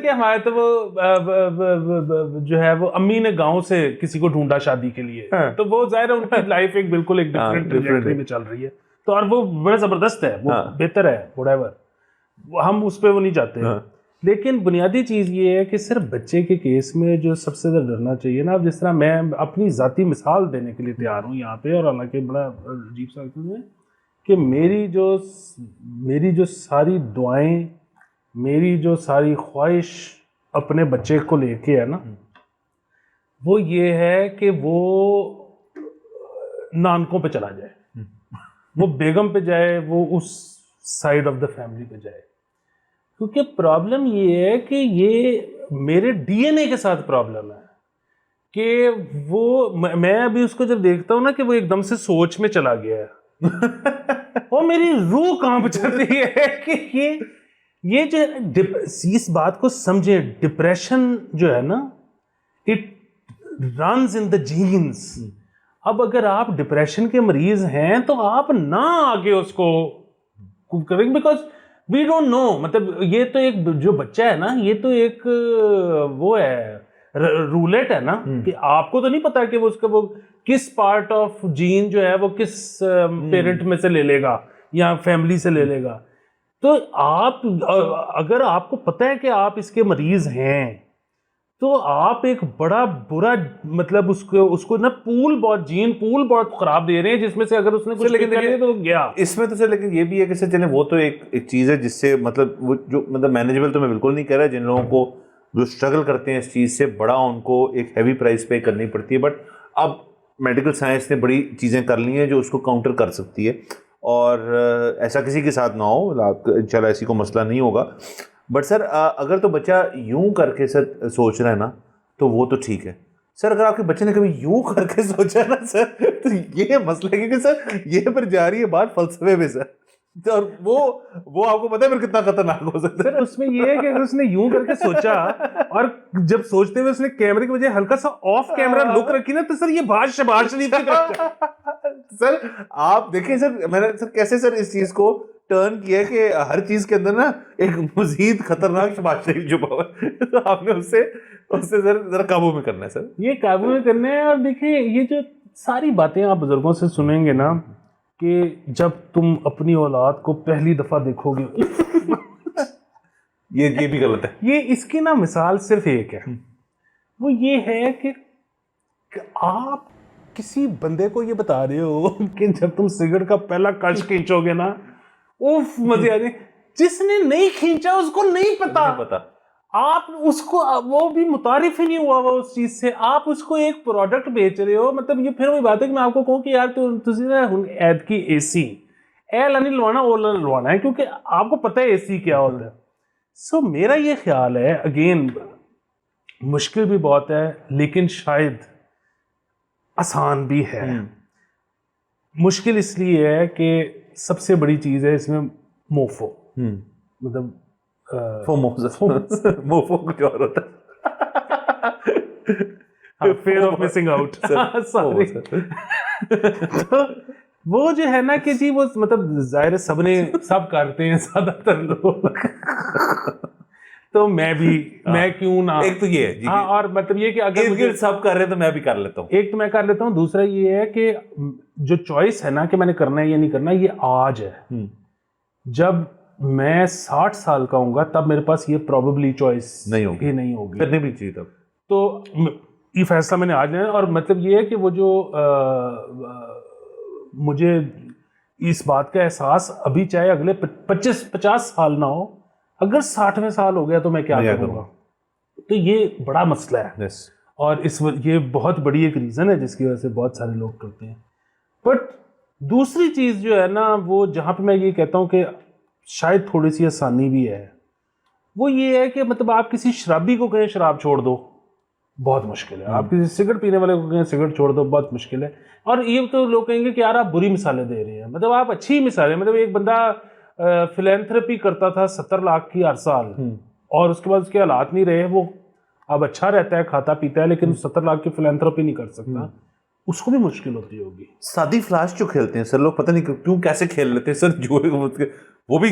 Speaker 1: کہ ہمارے تو وہ جو ہے وہ امی نے گاؤں سے کسی کو ڈھونڈا شادی کے لیے, تو وہ ظاہر ہے ان کی لائف ایک بالکل ایک ڈفرینٹ ٹریجیکٹری میں چل رہی ہے. تو اور وہ بڑا زبردست ہے, وہ بہتر ہے, whatever, ہم اس پہ وہ نہیں جاتے. لیکن بنیادی چیز یہ ہے کہ صرف بچے کے کیس میں جو سب سے زیادہ ڈرنا چاہیے نا, اب جس طرح میں اپنی ذاتی مثال دینے کے لیے تیار ہوں یہاں پہ, اور حالانکہ بڑا عجیب سا ہے کہ میری جو ساری دعائیں, میری جو ساری خواہش اپنے بچے کو لے کے ہے نا, وہ یہ ہے کہ وہ نانکوں پہ چلا جائے, وہ بیگم پہ جائے, وہ اس سائڈ آف دا فیملی پہ جائے. کیونکہ پرابلم یہ ہے کہ یہ میرے ڈی این اے کے ساتھ پرابلم ہے کہ وہ میں ابھی اس کو جب دیکھتا ہوں نا کہ وہ ایک دم سے سوچ میں چلا گیا ہے اور میری روح کانپ جاتی ہے کہ یہ جو اس بات کو سمجھے, ڈپریشن جو ہے نا it runs in the genes. اب اگر آپ ڈپریشن کے مریض ہیں تو آپ نہ آگے اس کو کریں, بیکاز وی ڈونٹ نو. مطلب یہ تو ایک جو بچہ ہے نا یہ تو ایک وہ ہے, رولٹ ہے نا, کہ آپ کو تو نہیں پتا کہ وہ اس کا وہ کس پارٹ آف جین جو ہے وہ کس پیرنٹ میں سے لے لے گا یا فیملی سے لے لے گا. تو آپ اگر آپ کو پتہ ہے کہ آپ اس کے مریض ہیں تو آپ ایک بڑا برا مطلب اس کو نا پول بہت خراب دے رہے ہیں جس میں سے اگر اس نے کچھ لیکن تو گیا
Speaker 2: اس میں تو سر. لیکن یہ بھی ہے کہ سر چلیں وہ تو ایک چیز ہے جس سے مطلب وہ جو مطلب مینیجبل تو میں بالکل نہیں کہہ رہا. جن لوگوں کو جو اسٹرگل کرتے ہیں اس چیز سے, بڑا ان کو ایک ہیوی پرائز پے کرنی پڑتی ہے. بٹ اب میڈیکل سائنس نے بڑی چیزیں کر لی ہیں جو اس کو کاؤنٹر کر سکتی ہے, اور ایسا کسی کے ساتھ نہ ہو, انشاءاللہ ایسی کوئی مسئلہ نہیں ہوگا. بٹ سر اگر تو بچہ یوں کر کے سر سوچ رہا ہے نا تو وہ تو ٹھیک ہے. سر اگر آپ کے بچے نے کبھی یوں کر کے سوچا نا سر, تو یہ مسئلہ ہے کہ سر یہ پھر جا رہی ہے بات فلسفے میں سر, اور وہ آپ کو پتا ہے پھر کتنا خطرناک ہو سکتا ہے.
Speaker 1: اس میں یہ ہے کہ اگر اس نے یوں کر کے سوچا اور جب سوچتے ہوئے اس نے کیمرے کی بجائے ہلکا سا آف کیمرہ لک رکھی نا, تو سر یہ بات شہباز شریف کی طرف.
Speaker 2: سر آپ دیکھیں سر, میں نے سر کیسے سر اس چیز کو ٹرن کیا کہ ہر چیز کے اندر نا ایک مزید خطرناک شہباز شریف چھپا ہوا ہے, تو آپ نے اس سے سر ذرا قابو میں کرنا ہے سر,
Speaker 1: یہ قابو میں کرنا ہے. اور دیکھیں یہ جو ساری باتیں آپ بزرگوں سے سنیں گے نا کہ جب تم اپنی اولاد کو پہلی دفعہ دیکھو گے,
Speaker 2: یہ بھی غلط ہے.
Speaker 1: یہ اس کی نا مثال صرف ایک ہے, وہ یہ ہے کہ آپ کسی بندے کو یہ بتا رہے ہو کہ جب تم سگریٹ کا پہلا کش کھینچو گے نا, اوف مزے آ جائیں. جس نے نہیں کھینچا اس کو نہیں پتا. آپ اس کو, وہ بھی متعارف ہی نہیں ہوا وہ اس چیز سے, آپ اس کو ایک پروڈکٹ بیچ رہے ہو. مطلب یہ پھر وہی بات ہے کہ میں آپ کو کہوں کہ یار تسی نا ایڈ کی اے سی نہیں لوانا, او لوانا ہے, کیونکہ آپ کو پتہ ہے اے سی کیا ہوتا ہے. سو میرا یہ خیال ہے, اگین مشکل بھی بہت ہے لیکن شاید آسان بھی ہے. مشکل اس لیے ہے کہ سب سے بڑی چیز ہے اس میں موفو, مطلب
Speaker 2: موفو کچھ اور ہوتا ہے,
Speaker 1: fear of missing out. وہ جو ہے نا کہ جی وہ مطلب ظاہر سب کرتے ہیں زیادہ تر لوگ, تو میں کیوں نہ,
Speaker 2: ایک تو یہ ہے
Speaker 1: ہاں, اور مطلب یہ کہ اگر مجھے
Speaker 2: سب کر رہے ہیں تو میں بھی کر لیتا ہوں.
Speaker 1: ایک تو میں کر لیتا ہوں, دوسرا یہ ہے کہ جو چوائس ہے نا کہ میں نے کرنا ہے یا نہیں کرنا, یہ آج ہے. جب میں 60 سال کا ہوں گا تب میرے پاس یہ پروبیبلی چوائس نہیں ہوگی.
Speaker 2: کرنی بھی چاہیے تب.
Speaker 1: تو یہ فیصلہ میں نے آج لینا, اور مطلب یہ ہے کہ وہ جو مجھے اس بات کا احساس ابھی چاہے اگلے 50 سال نہ ہو, اگر 60ویں سال ہو گیا تو میں کیا کروں گا. تو یہ بڑا مسئلہ ہے, اور یہ بہت بڑی ایک ریزن ہے جس کی وجہ سے بہت سارے لوگ کرتے ہیں. بٹ دوسری چیز جو ہے نا, وہ جہاں پہ میں یہ کہتا ہوں کہ شاید تھوڑی سی آسانی بھی ہے, وہ یہ ہے کہ مطلب آپ کسی شرابی کو کہیں شراب چھوڑ دو, بہت مشکل ہے. آپ کسی سگریٹ پینے والے کو کہیں سگریٹ چھوڑ دو, بہت مشکل ہے. اور یہ تو لوگ کہیں گے کہ یار آپ بری مثالیں دے رہے ہیں. مطلب آپ اچھی مثالیں, مطلب ایک بندہ فلینتھرپی کرتا تھا 70 لاکھ کی ہر سال, اور اس کے بعد اس کے حالات نہیں رہے, وہ اب اچھا رہتا ہے, کھاتا پیتا ہے, لیکن 70 لاکھ کی فلینتھرپی نہیں کر سکتا. اس کو بھی مشکل ہوتی ہوگی.
Speaker 2: سادی فلاش جو کھیلتے ہیں سر لوگ, پتہ نہیں کیوں کیسے کھیل لیتے ہیں سر, جو وہ بھی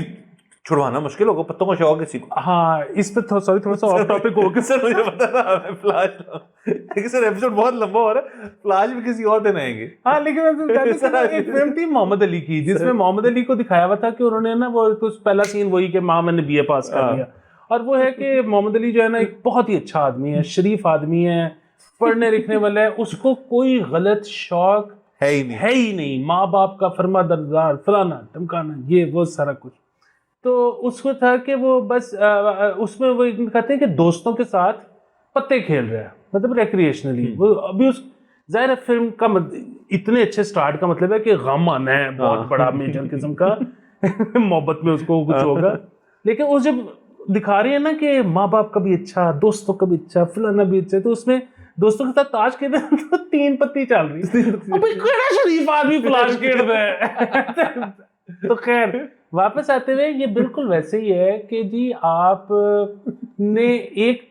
Speaker 2: چھڑوانا مشکل ہوگا. پتوں کا شوق کسی کو.
Speaker 1: ہاں, اس پہ سوری تھوڑا سا آف ٹاپک ہو گیا
Speaker 2: سر, مجھے پتا تھا فلاش, لیکن سر ایپیسوڈ بہت لمبا ہو رہا ہے, فلاش بھی کسی اور دن آئیں گے.
Speaker 1: ہاں, لیکن ایک فلم تھی محمد علی کی, جس میں محمد علی کو دکھایا ہوا تھا کہ انہوں نے نا, وہ پہلا سین وہی کہ ماں میں نے BA پاس کر لیا, اور وہ ہے کہ محمد علی جو ہے نا ایک بہت ہی اچھا آدمی ہے, شریف آدمی ہے, پڑھنے لکھنے والا ہے, اس کو کوئی غلط شوق
Speaker 2: ہے
Speaker 1: ہی نہیں, ماں باپ کا فرما بردار, فلانا ٹمکانا, یہ وہ سارا کچھ. تو اس کو تھا کہ وہ بس اس میں وہ کہتے ہیں کہ دوستوں کے ساتھ پتے کھیل رہا ہے, مطلب ریکریشنلی. وہ ابھی اس ظاہر فلم کا اتنے اچھے سٹارٹ کا مطلب ہے کہ غم آنا ہے بہت بڑا میجر قسم کا, محبت میں اس کو کچھ ہوگا. لیکن اس جب دکھا رہے ہیں نا کہ ماں باپ کا بھی اچھا, دوستوں کا بھی اچھا, فلانا بھی اچھا, تو اس میں دوستوں کے ساتھ تاش کھیلتے ہیں تو 3 پتی چل رہی, شریف آدمی فلاش کھیل رہا ہے. تو خیر واپس آتے ہوئے یہ بالکل ویسے ہی ہے کہ جی آپ نے ایک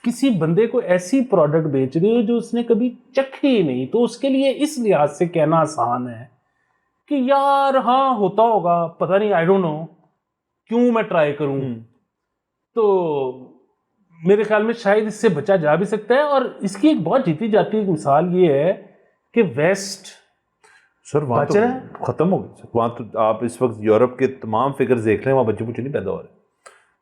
Speaker 1: کسی بندے کو ایسی پروڈکٹ بیچ رہے ہو جو اس نے کبھی چکھی ہی نہیں, تو اس کے لیے اس لحاظ سے کہنا آسان ہے کہ یار ہاں ہوتا ہوگا, پتہ نہیں, آئی ڈونٹ نو, کیوں میں ٹرائی کروں. تو میرے خیال میں شاید اس سے بچا جا بھی سکتا ہے. اور اس کی ایک بہت جیتی جاتی مثال یہ ہے کہ ویسٹ
Speaker 2: سر وہاں تو ختم ہو گئی. وہاں تو آپ اس وقت یورپ کے تمام فگرز دیکھ لیں, وہاں بچے بچے نہیں پیدا ہو رہے.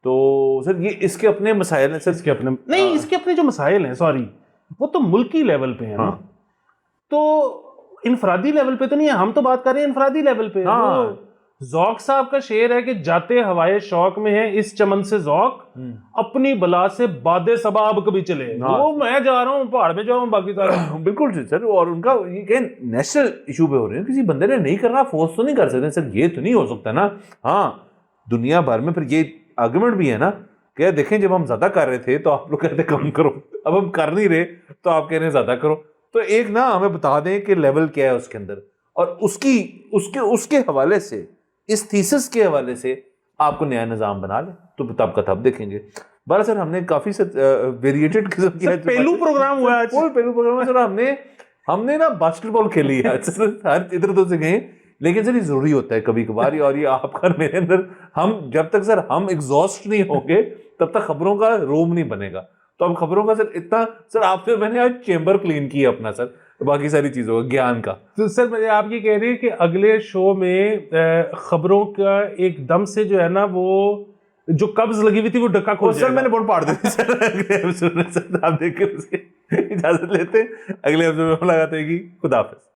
Speaker 2: تو سر یہ اس کے اپنے مسائل ہیں سر,
Speaker 1: اس کے اپنے نہیں, اس کے اپنے جو مسائل ہیں, سوری, وہ تو ملکی لیول پہ ہیں نا, تو انفرادی لیول پہ تو نہیں ہے. ہم تو بات کر رہے ہیں انفرادی لیول پہ. ذوق صاحب کا شعر ہے کہ جاتے ہوائے شوق میں ہے اس چمن سے ذوق، اپنی بلا سے باد سباب کبھی چلے. وہ میں جا رہا ہوں پہاڑ میں جاؤں باقی سارے.
Speaker 2: بالکل سر. اور ان کا یہ کہ نیشنل ایشو پہ ہو رہے ہیں, کسی بندے نے نہیں کرنا فورس تو نہیں کر سکتے سر, یہ تو نہیں ہو سکتا نا. ہاں دنیا بھر میں پھر یہ آرگومنٹ بھی ہے نا کہ دیکھیں جب ہم زیادہ کر رہے تھے تو آپ لوگ کہتے کم کرو, اب ہم کر نہیں رہے تو آپ کہہ رہے ہیں زیادہ کرو. تو ایک نا ہمیں بتا دیں کہ لیول کیا ہے اس کے اندر, اور اس کے حوالے سے, اس تھیسس کے حوالے سے آپ کو نیا نظام بنا لیں تو تب کا تب دیکھیں گے. بارہ سر ہم نے کافی ویریٹڈ قسم کی
Speaker 1: پہلو پروگرام ہوا ہے,
Speaker 2: پہلو پروگرام ہے سر. ہم نے نا باسکٹ بال کھیلی ہے ہر ادھر ادھر سے گئے, لیکن سر یہ ضروری ہوتا ہے کبھی کبھار, اور یہ آپ کا میرے اندر, ہم جب تک سر ہم ایگزاسٹ نہیں ہوں گے تب تک خبروں کا روم نہیں بنے گا. تو اب خبروں کا سر اتنا سر آپ سے میں نے آج چیمبر کلین کیا اپنا سر, باقی ساری چیزوں کا گیان کا.
Speaker 1: تو سر آپ یہ کہہ رہے ہیں کہ اگلے شو میں خبروں کا ایک دم سے جو ہے نا وہ جو قبض لگی ہوئی تھی وہ ڈکا کھول
Speaker 2: سر میں نے بورڈ پاڑ دی سر. اگلے آپ دیکھ کے اجازت لیتے ہیں, اگلے ایپیسوڈ میں ملاقات ہوگی. خدا حافظ.